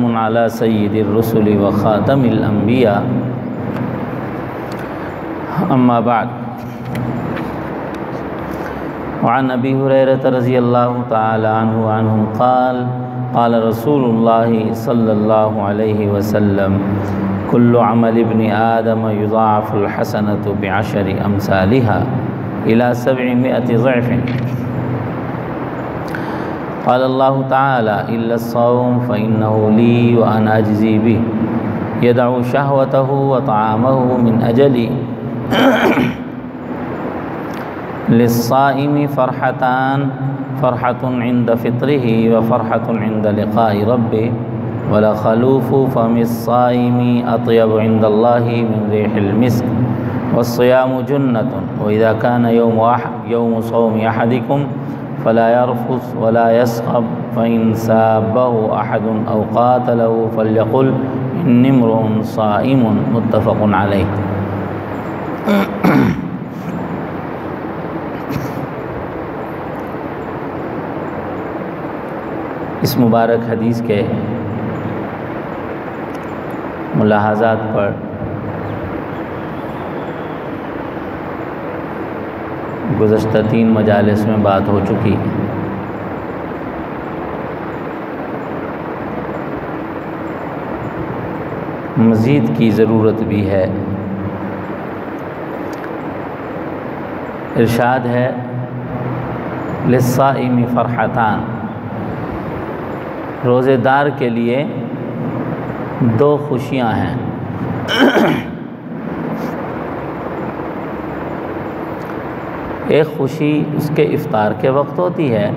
على سید الرسل وخاتم الانبیاء اما بعد وعن ابی ہریرہ رضی اللہ تعالی عنہ قال قال رسول اللہ صلی اللہ علیہ وسلم كل عمل ابن آدم يضاعف الحسنة بعشر أمثالها إلى 700 ضعف. قال الله تعالى إلا الصوم فإنه لي وأنا أجزي به يدع شهوته وطعامه من أجلي. للصائم فرحتان فرحة عند فطره وفرحة عند لقاء ربه ولخلوف فم الصائم أطيب عند الله من ريح المسك والصيام جنة وإذا كان يوم صوم أحدكم فلا يرفث ولا يسخب فإن سابه أحد أو قاتله فليقل إني امرؤ صائم. متفق عليه. اس مبارک حدیث کے ملاحظات پر گزشتہ 3 مجالس میں بات ہو چکی. مزید کی ضرورت بھی ہے. ارشاد ہے للصائم فرحتان، روزے دار کے لیے 2 خوشیاں ہیں. ایک خوشی اس کے افطار کے وقت ہوتی ہے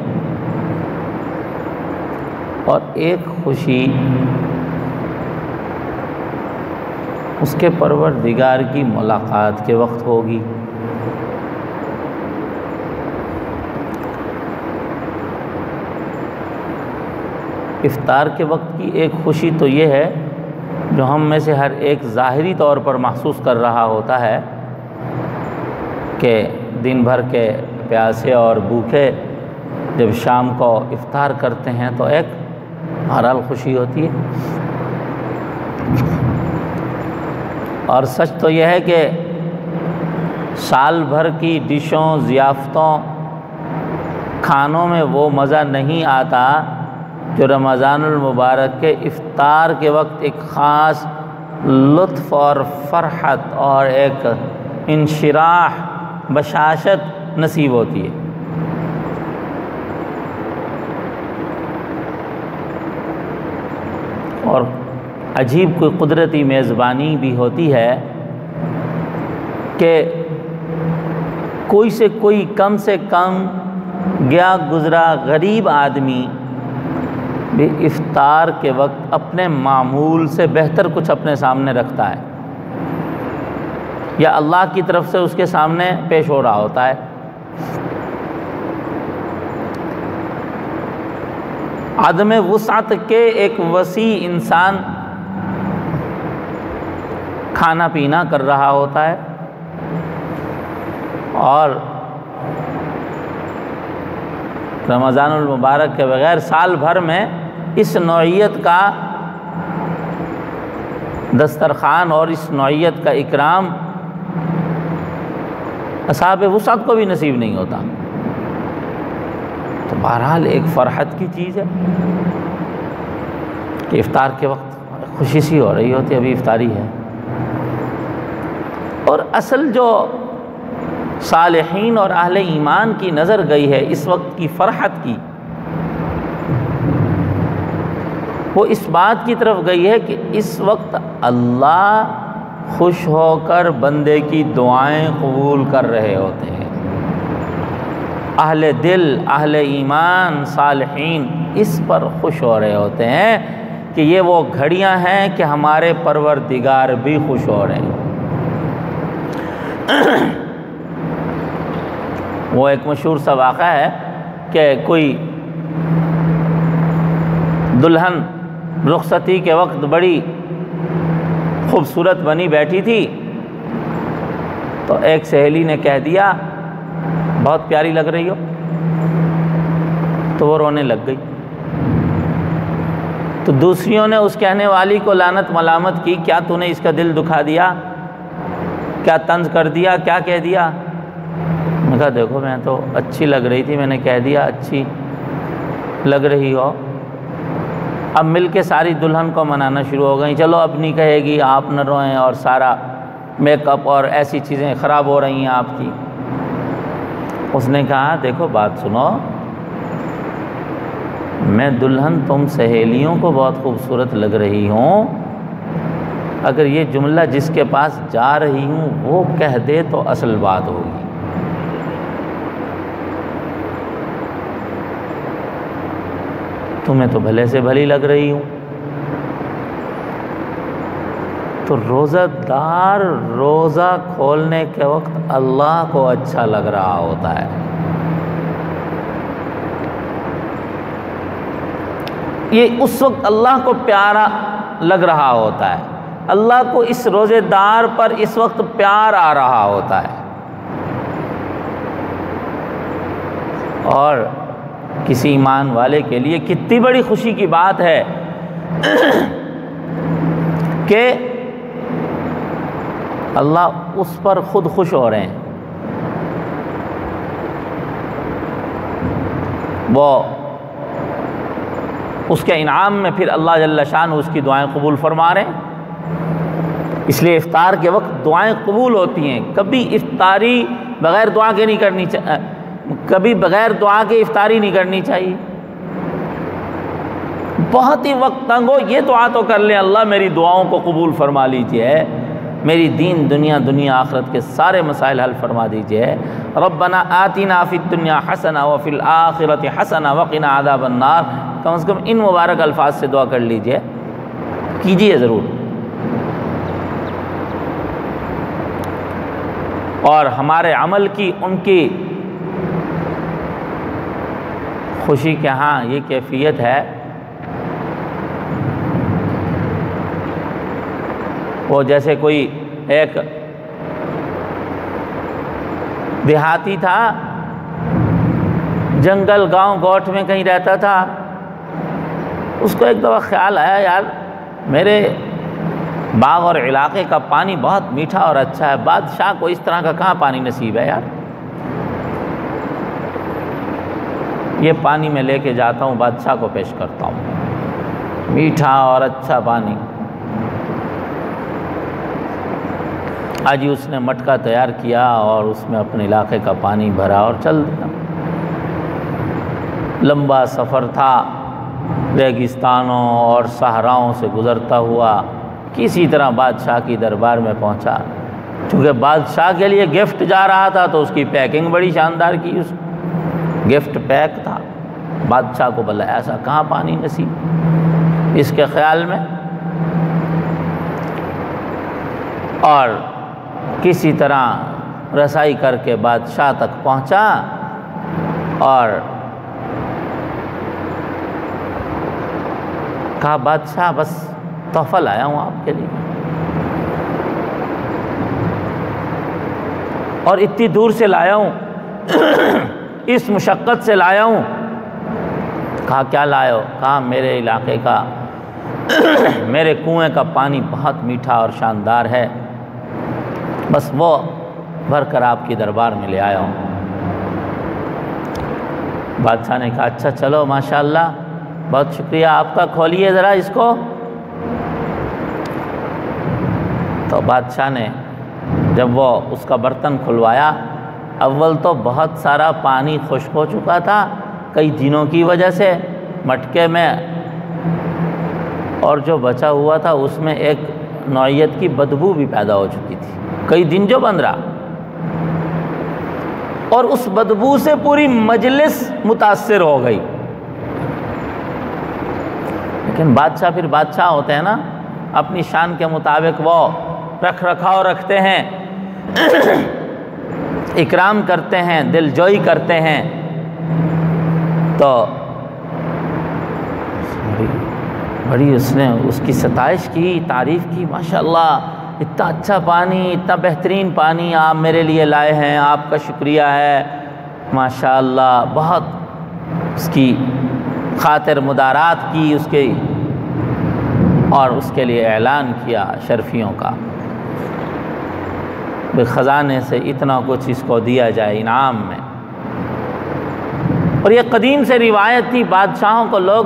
اور ایک خوشی اس کے پروردگار کی ملاقات کے وقت ہوگی. افطار کے وقت کی ایک خوشی تو یہ ہے جو ہم میں سے ہر ایک ظاہری طور پر محسوس کر رہا ہوتا ہے کہ دن بھر کے پیاسے اور بھوکے جب شام کو افطار کرتے ہیں تو ایک بہرحال خوشی ہوتی ہے. اور سچ تو یہ ہے کہ سال بھر کی ڈشوں، ضیافتوں، کھانوں میں وہ مزہ نہیں آتا جو رمضان المبارک کے افطار کے وقت ایک خاص لطف اور فرحت اور ایک انشراح، بشاشت نصیب ہوتی ہے. اور عجیب کوئی قدرتی میزبانی بھی ہوتی ہے کہ کوئی سے کوئی کم سے کم گیا گزرا غریب آدمی بھی افطار کے وقت اپنے معمول سے بہتر کچھ اپنے سامنے رکھتا ہے یا اللہ کی طرف سے اس کے سامنے پیش ہو رہا ہوتا ہے. عدم وسعت کے ایک وسیع انسان کھانا پینا کر رہا ہوتا ہے اور رمضان المبارک کے بغیر سال بھر میں اس نوعیت کا دسترخوان اور اس نوعیت کا اکرام اصحاب وسعت کو بھی نصیب نہیں ہوتا. تو بہرحال ایک فرحت کی چیز ہے کہ افطار کے وقت خوشی سی ہو رہی ہوتی ہے، ابھی افطاری ہے. اور اصل جو صالحین اور اہل ایمان کی نظر گئی ہے اس وقت کی فرحت کی، وہ اس بات کی طرف گئی ہے کہ اس وقت اللہ خوش ہو کر بندے کی دعائیں قبول کر رہے ہوتے ہیں. اہل دل، اہل ایمان، صالحین اس پر خوش ہو رہے ہوتے ہیں کہ یہ وہ گھڑیاں ہیں کہ ہمارے پروردگار بھی خوش ہو رہے ہیں. وہ ایک مشہور سا واقعہ ہے کہ کوئی دلہن رخصتی کے وقت بڑی خوبصورت بنی بیٹھی تھی تو ایک سہیلی نے کہہ دیا بہت پیاری لگ رہی ہو، تو وہ رونے لگ گئی. تو دوسریوں نے اس کہنے والی کو لعنت ملامت کی، کیا تو نے اس کا دل دکھا دیا، کیا طنز کر دیا، کیا کہہ دیا؟ میں کہا دیکھو میں تو اچھی لگ رہی تھی، میں نے کہہ دیا اچھی لگ رہی ہو۔ اب مل کے ساری دلہن کو منانا شروع ہو گئی، چلو اب نہیں کہے گی، آپ نہ روئیں، اور سارا میک اپ اور ایسی چیزیں خراب ہو رہی ہیں آپ کی۔ اس نے کہا دیکھو بات سنو، میں دلہن تم سہیلیوں کو بہت خوبصورت لگ رہی ہوں، اگر یہ جملہ جس کے پاس جا رہی ہوں وہ کہہ دے تو اصل بات ہوگی۔ تمہیں تو بھلے سے بھلی لگ رہی ہوں۔ تو روزہ دار روزہ کھولنے کے وقت اللہ کو اچھا لگ رہا ہوتا ہے۔ یہ اس وقت اللہ کو پیارا لگ رہا ہوتا ہے، اللہ کو اس روزے دار پر اس وقت پیار آ رہا ہوتا ہے۔ اور کسی ایمان والے کے لیے کتنی بڑی خوشی کی بات ہے کہ اللہ اس پر خود خوش ہو رہے ہیں، وہ اس کے انعام میں پھر اللہ جل شانہ اس کی دعائیں قبول فرما رہے ہیں۔ اس لیے افطار کے وقت دعائیں قبول ہوتی ہیں، کبھی افطاری بغیر دعا کے نہیں کرنی چاہیے، کبھی بغیر دعا کے افطاری نہیں کرنی چاہیے۔ بہت ہی وقت تنگ ہو یہ دعا تو کر لیں، اللہ میری دعاؤں کو قبول فرما لیجئے، میری دین دنیا آخرت کے سارے مسائل حل فرما دیجئے۔ ربنا آتنا فی الدنیا حسنہ وفی الآخرۃ حسنہ وقنا عذاب النار، کم از کم ان مبارک الفاظ سے دعا کر لیجئے، کیجئے ضرور۔ اور ہمارے عمل کی ان کی خوشی کے ہاں یہ کیفیت ہے، وہ جیسے کوئی ایک دیہاتی تھا، جنگل گاؤں گوٹھ میں کہیں رہتا تھا، اس کو ایک دفعہ خیال آیا یار میرے باغ اور علاقے کا پانی بہت میٹھا اور اچھا ہے، بادشاہ کو اس طرح کا کہاں پانی نصیب ہے یار، یہ پانی میں لے کے جاتا ہوں بادشاہ کو پیش کرتا ہوں، میٹھا اور اچھا پانی۔ آج اس نے مٹکا تیار کیا اور اس میں اپنے علاقے کا پانی بھرا اور چل دیا۔ لمبا سفر تھا، ریگستانوں اور صحراؤں سے گزرتا ہوا کسی طرح بادشاہ کی دربار میں پہنچا۔ چونکہ بادشاہ کے لیے گفٹ جا رہا تھا تو اس کی پیکنگ بڑی شاندار کی، اس گفٹ پیک تھا۔ بادشاہ کو بلا ایسا کہاں پانی نصیب اس کے خیال میں، اور کسی طرح رسائی کر کے بادشاہ تک پہنچا اور کہا بادشاہ بس تحفہ لایا ہوں آپ کے لیے، اور اتنی دور سے لایا ہوں، اس مشقت سے لایا ہوں۔ کہا کیا لائے ہو؟ کہا میرے علاقے کا میرے کنویں کا پانی بہت میٹھا اور شاندار ہے، بس وہ بھر کر آپ کی دربار میں لے آیا ہوں۔ بادشاہ نے کہا اچھا چلو ماشاءاللہ بہت شکریہ آپ کا، کھولیے ذرا اس کو۔ تو بادشاہ نے جب وہ اس کا برتن کھلوایا، اول تو بہت سارا پانی خشک ہو چکا تھا کئی دنوں کی وجہ سے مٹکے میں، اور جو بچا ہوا تھا اس میں ایک نوعیت کی بدبو بھی پیدا ہو چکی تھی، کئی دن جو بند رہا، اور اس بدبو سے پوری مجلس متاثر ہو گئی۔ لیکن بادشاہ پھر بادشاہ ہوتے ہیں نا، اپنی شان کے مطابق وہ رکھ رکھاؤ رکھتے ہیں، اکرام کرتے ہیں، دل جوئی کرتے ہیں۔ تو بڑی اس نے اس کی ستائش کی، تعریف کی، ماشاءاللہ اتنا اچھا پانی، اتنا بہترین پانی آپ میرے لیے لائے ہیں، آپ کا شکریہ ہے، ماشاءاللہ۔ بہت اس کی خاطر مدارات کی، اس کے اور اس کے لیے اعلان کیا شرفیوں کا کہ خزانے سے اتنا کچھ اس کو دیا جائے انعام میں۔ اور یہ قدیم سے روایت تھی، بادشاہوں کو لوگ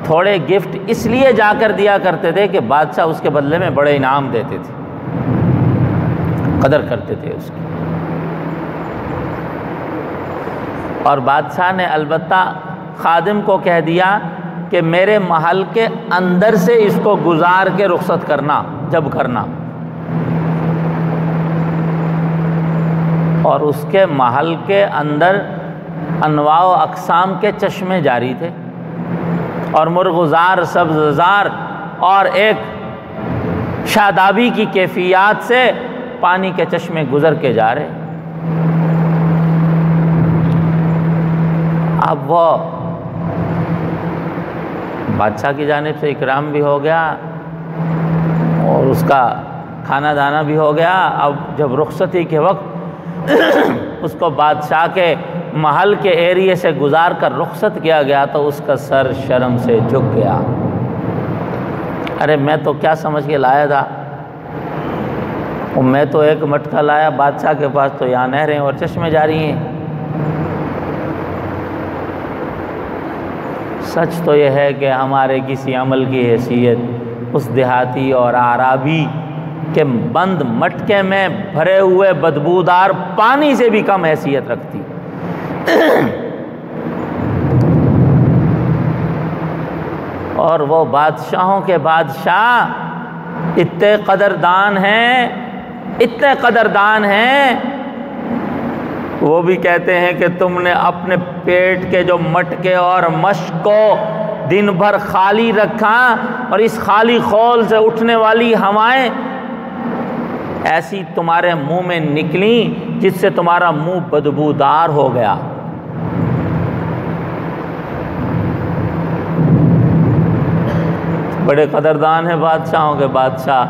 تھوڑے گفٹ اس لیے جا کر دیا کرتے تھے کہ بادشاہ اس کے بدلے میں بڑے انعام دیتے تھے، قدر کرتے تھے اس کی۔ اور بادشاہ نے البتہ خادم کو کہہ دیا کہ میرے محل کے اندر سے اس کو گزار کے رخصت کرنا جب کرنا، اور اس کے محل کے اندر انواع و اقسام کے چشمے جاری تھے، اور مرغزار سبززار اور ایک شادابی کی کیفیات سے پانی کے چشمے گزر کے جا رہے۔ اب وہ بادشاہ کی جانب سے اکرام بھی ہو گیا اور اس کا کھانا دانا بھی ہو گیا۔ اب جب رخصتی کے وقت اس کو بادشاہ کے محل کے ایریے سے گزار کر رخصت کیا گیا تو اس کا سر شرم سے جھک گیا۔ ارے میں تو کیا سمجھ کے لایا تھا، میں تو ایک مٹکا لایا، بادشاہ کے پاس تو یہاں نہریں اور چشمے جاری ہیں۔ سچ تو یہ ہے کہ ہمارے کسی عمل کی حیثیت اس دیہاتی اور اعرابی کے بند مٹکے میں بھرے ہوئے بدبودار پانی سے بھی کم حیثیت رکھتی۔ اور وہ بادشاہوں کے بادشاہ اتنے قدردان ہیں، اتنے قدردان ہیں، وہ بھی کہتے ہیں کہ تم نے اپنے پیٹ کے جو مٹکے اور مشق کو دن بھر خالی رکھا، اور اس خالی خول سے اٹھنے والی ہوائیں ایسی تمہارے منہ میں نکلیں جس سے تمہارا منہ بدبودار ہو گیا۔ بڑے قدردان ہیں بادشاہوں کے بادشاہ،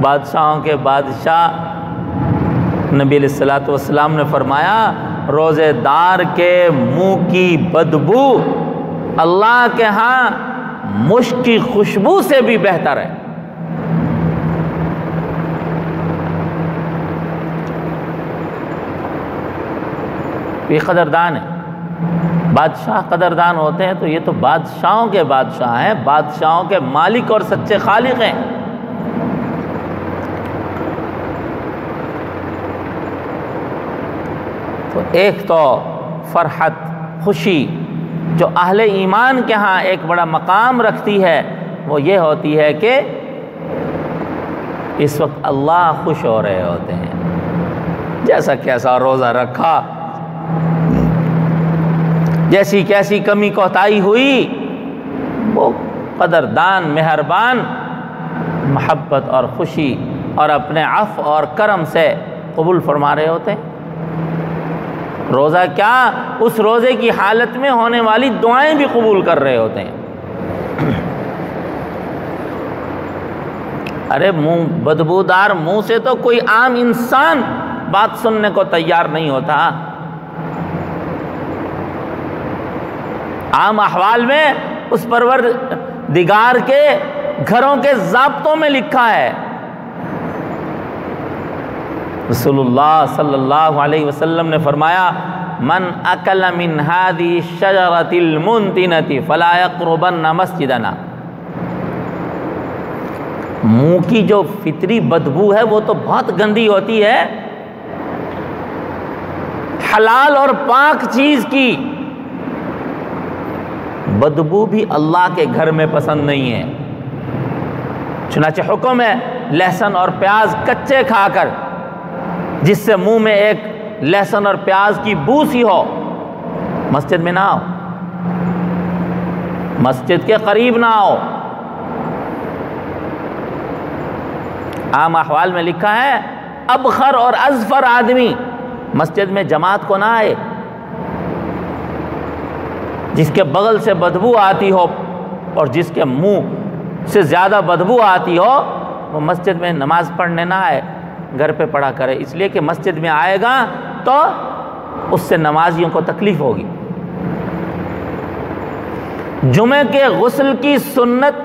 بادشاہوں کے بادشاہ۔ نبی علیہ الصلوۃ والسلام نے فرمایا روزے دار کے منہ کی بدبو اللہ کے ہاں مشک کی خوشبو سے بھی بہتر ہے۔ یہ قدردان ہے، بادشاہ قدردان ہوتے ہیں تو یہ تو بادشاہوں کے بادشاہ ہیں، بادشاہوں کے مالک اور سچے خالق ہیں۔ تو ایک تو فرحت، خوشی جو اہل ایمان کے ہاں ایک بڑا مقام رکھتی ہے وہ یہ ہوتی ہے کہ اس وقت اللہ خوش ہو رہے ہوتے ہیں۔ جیسا کیسا روزہ رکھا، جیسی کیسی کمی کوتاہی ہوئی، وہ قدردان، مہربان، محبت اور خوشی اور اپنے عفو اور کرم سے قبول فرما رہے ہوتے ہیں۔ روزہ کیا، اس روزے کی حالت میں ہونے والی دعائیں بھی قبول کر رہے ہوتے ہیں۔ ارے منہ بدبودار منہ سے تو کوئی عام انسان بات سننے کو تیار نہیں ہوتا۔ عام احوال میں اس پروردگار کے گھروں کے ضابطوں میں لکھا ہے، رسول اللہ صلی اللہ علیہ وسلم نے فرمایا من اکل من هذه الشجرة المنتنة فلا يقربن مسجدنا۔ منہ کی جو فطری بدبو ہے وہ تو بہت گندی ہوتی ہے، حلال اور پاک چیز کی بدبو بھی اللہ کے گھر میں پسند نہیں ہے۔ چنانچہ حکم ہے لہسن اور پیاز کچے کھا کر، جس سے منہ میں ایک لہسن اور پیاز کی بو سی ہو، مسجد میں نہ آؤ، مسجد کے قریب نہ آؤ۔ عام احوال میں لکھا ہے ابخر اور اظفر آدمی مسجد میں جماعت کو نہ آئے، جس کے بغل سے بدبو آتی ہو اور جس کے منہ سے زیادہ بدبو آتی ہو وہ مسجد میں نماز پڑھنے نہ آئے، گھر پہ پڑھا کرے، اس لیے کہ مسجد میں آئے گا تو اس سے نمازیوں کو تکلیف ہوگی۔ جمعے کے غسل کی سنت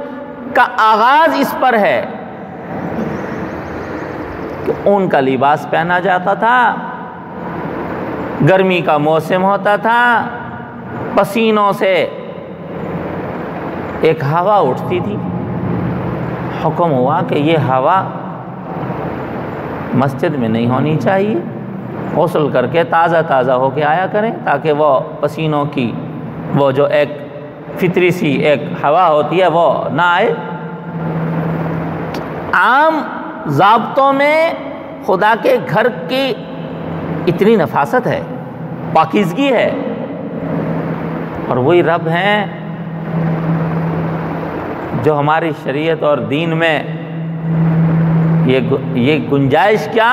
کا آغاز اس پر ہے کہ اون کا لباس پہنا جاتا تھا، گرمی کا موسم ہوتا تھا، پسینوں سے ایک ہوا اٹھتی تھی، حکم ہوا کہ یہ ہوا مسجد میں نہیں ہونی چاہیے، غسل کر کے تازہ تازہ ہو کے آیا کریں تاکہ وہ پسینوں کی وہ جو ایک فطری سی ایک ہوا ہوتی ہے وہ نہ آئے۔ عام ضابطوں میں خدا کے گھر کی اتنی نفاست ہے، پاکیزگی ہے، اور وہی رب ہیں جو ہماری شریعت اور دین میں یہ گنجائش کیا،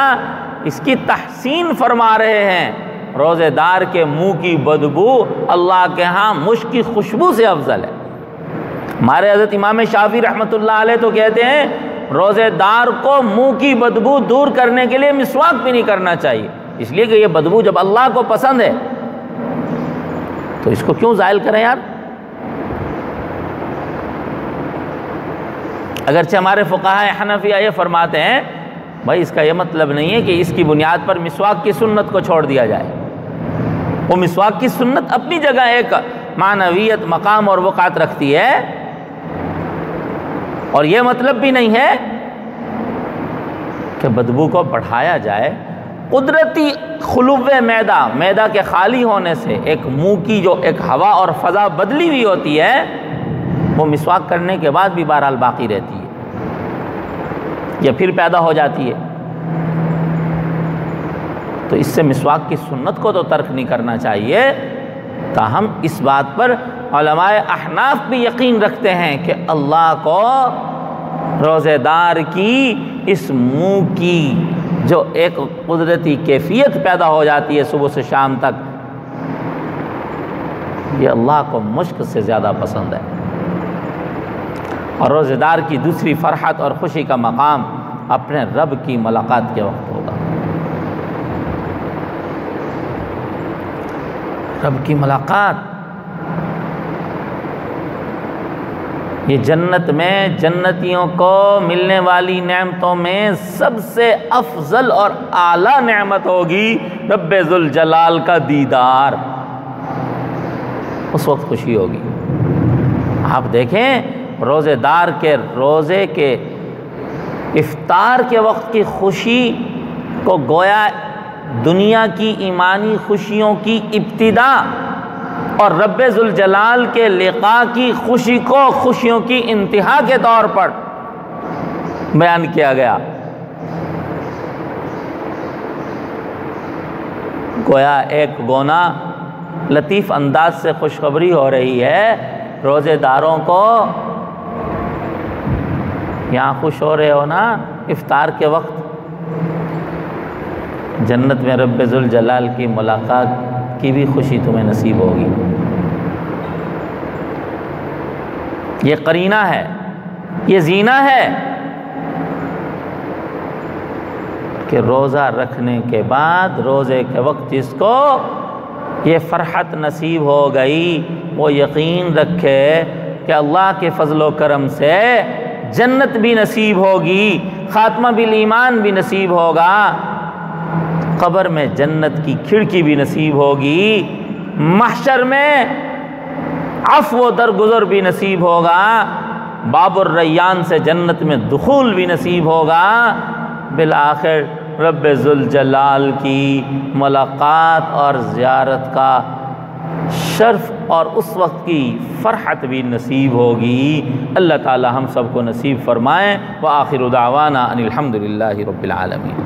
اس کی تحسین فرما رہے ہیں۔ روزے دار کے منہ کی بدبو اللہ کے ہاں مشک کی خوشبو سے افضل ہے۔ ہمارے حضرت امام شافعی رحمۃ اللہ علیہ تو کہتے ہیں روزے دار کو منہ کی بدبو دور کرنے کے لیے مسواک بھی نہیں کرنا چاہیے، اس لیے کہ یہ بدبو جب اللہ کو پسند ہے تو اس کو کیوں زائل کریں یار۔ اگرچہ ہمارے فقہائے حنفیہ یہ فرماتے ہیں بھائی اس کا یہ مطلب نہیں ہے کہ اس کی بنیاد پر مسواک کی سنت کو چھوڑ دیا جائے، وہ مسواک کی سنت اپنی جگہ ایک معنویت، مقام اور وقعت رکھتی ہے، اور یہ مطلب بھی نہیں ہے کہ بدبو کو بڑھایا جائے۔ قدرتی خلو معدہ کے خالی ہونے سے ایک منہ کی جو ایک ہوا اور فضا بدلی ہوئی ہوتی ہے وہ مسواک کرنے کے بعد بھی بہرحال باقی رہتی ہے یا پھر پیدا ہو جاتی ہے، تو اس سے مسواک کی سنت کو تو ترک نہیں کرنا چاہیے۔ تاہم اس بات پر علماء احناف بھی یقین رکھتے ہیں کہ اللہ کو روزے دار کی اس منہ کی جو ایک قدرتی کیفیت پیدا ہو جاتی ہے صبح سے شام تک، یہ اللہ کو مشک سے زیادہ پسند ہے، اور روزے دار کی دوسری فرحت اور خوشی کا مقام اپنے رب کی ملاقات کے وقت ہوگا۔ رب کی ملاقات، یہ جنت میں جنتیوں کو ملنے والی نعمتوں میں سب سے افضل اور اعلیٰ نعمت ہوگی رب ذوالجلال کا دیدار، اس وقت خوشی ہوگی۔ آپ دیکھیں روزے دار کے روزے کے افطار کے وقت کی خوشی کو گویا دنیا کی ایمانی خوشیوں کی ابتدا اور رب ذوالجلال کے لقاء کی خوشی کو خوشیوں کی انتہا کے طور پر بیان کیا گیا۔ گویا ایک گونا لطیف انداز سے خوشخبری ہو رہی ہے روزے داروں کو، یہاں خوش ہو رہے ہو نا افطار کے وقت، جنت میں رب ذوالجلال کی ملاقات کی بھی خوشی تمہیں نصیب ہوگی۔ یہ قرینہ ہے، یہ زینہ ہے کہ روزہ رکھنے کے بعد روزے کے وقت جس کو یہ فرحت نصیب ہو گئی وہ یقین رکھے کہ اللہ کے فضل و کرم سے جنت بھی نصیب ہوگی، خاتمہ بالایمان بھی نصیب ہوگا، قبر میں جنت کی کھڑکی بھی نصیب ہوگی، محشر میں عفو و درگزر بھی نصیب ہوگا، باب الریان سے جنت میں دخول بھی نصیب ہوگا، بالآخر رب ذوالجلال کی ملاقات اور زیارت کا شرف اور اس وقت کی فرحت بھی نصیب ہوگی۔ اللہ تعالی ہم سب کو نصیب فرمائیں۔ وآخر دعوانا ان الحمد للہ رب العالمین۔